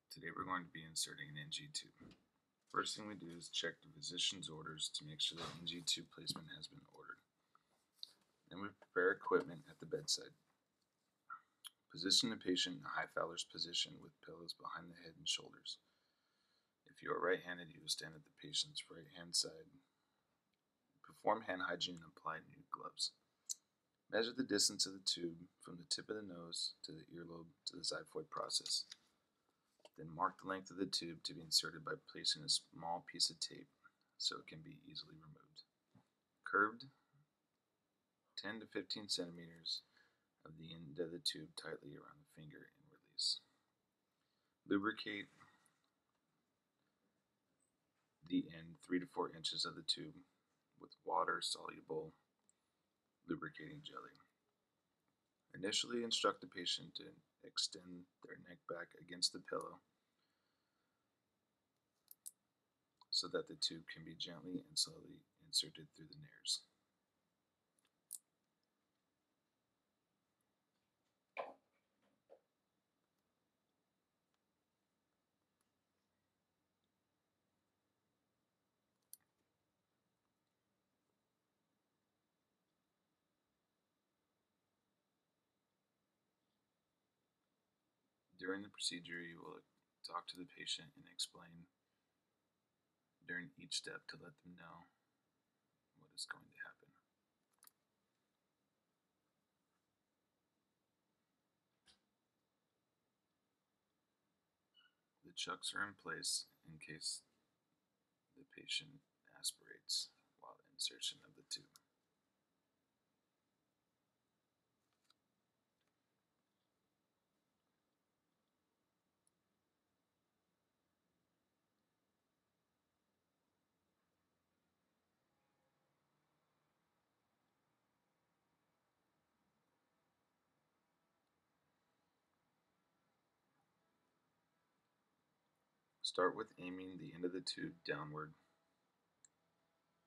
Today we're going to be inserting an NG tube. First thing we do is check the physician's orders to make sure that NG tube placement has been ordered. Then we prepare equipment at the bedside. Position the patient in a high Fowler's position with pillows behind the head and shoulders. If you are right-handed, you will stand at the patient's right-hand side. Perform hand hygiene and apply new gloves. Measure the distance of the tube from the tip of the nose to the earlobe to the xiphoid process. Then mark the length of the tube to be inserted by placing a small piece of tape so it can be easily removed. Curved 10 to 15 centimeters of the end of the tube tightly around the finger and release. Lubricate the end 3 to 4 inches of the tube with water-soluble lubricating jelly. Initially instruct the patient to extend their neck back against the pillow so that the tube can be gently and slowly inserted through the nares. During the procedure, you will talk to the patient and explain during each step to let them know what is going to happen. The chucks are in place in case the patient aspirates while insertion of the tube. Start with aiming the end of the tube downward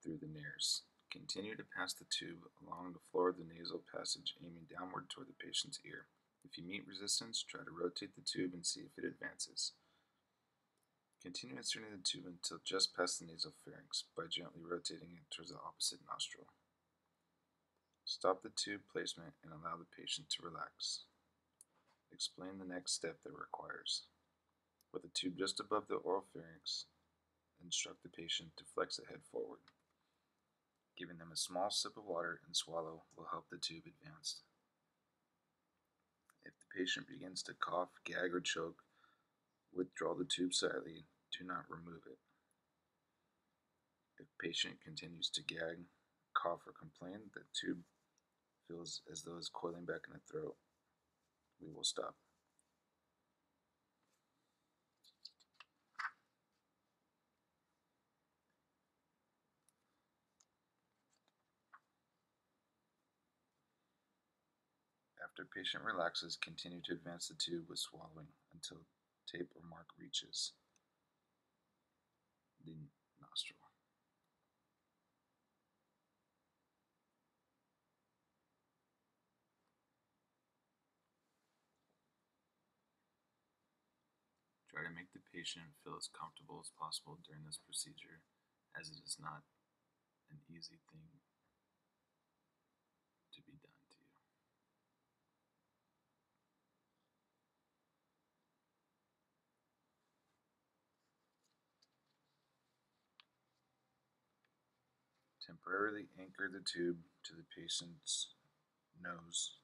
through the nares. Continue to pass the tube along the floor of the nasal passage, aiming downward toward the patient's ear. If you meet resistance, try to rotate the tube and see if it advances. Continue inserting the tube until just past the nasal pharynx by gently rotating it towards the opposite nostril. Stop the tube placement and allow the patient to relax. Explain the next step that requires. With the tube just above the oral pharynx, instruct the patient to flex the head forward. Giving them a small sip of water and swallow will help the tube advance. If the patient begins to cough, gag, or choke, withdraw the tube slightly. Do not remove it. If the patient continues to gag, cough, or complain, the tube feels as though it's coiling back in the throat, we will stop. After patient relaxes, continue to advance the tube with swallowing until tape or mark reaches the nostril. Try to make the patient feel as comfortable as possible during this procedure, as it is not an easy thing to be done to you. Temporarily anchor the tube to the patient's nose.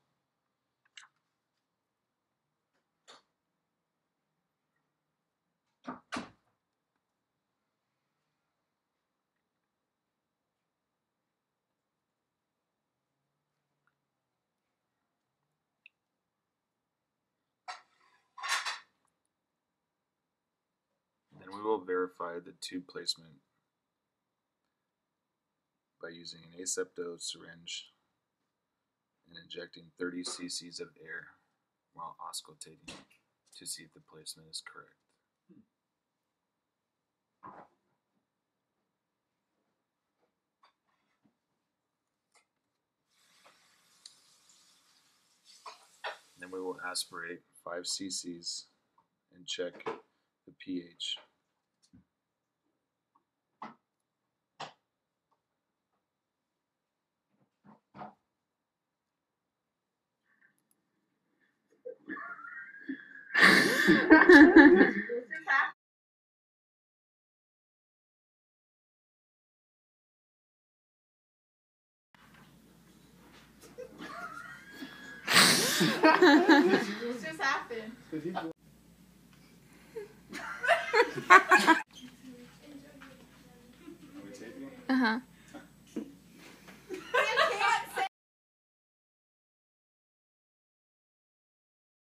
Then we will verify the tube placement by using an asepto syringe and injecting 30 cc's of air while auscultating to see if the placement is correct. Then we will aspirate 5 cc's and check the pH. What just happened?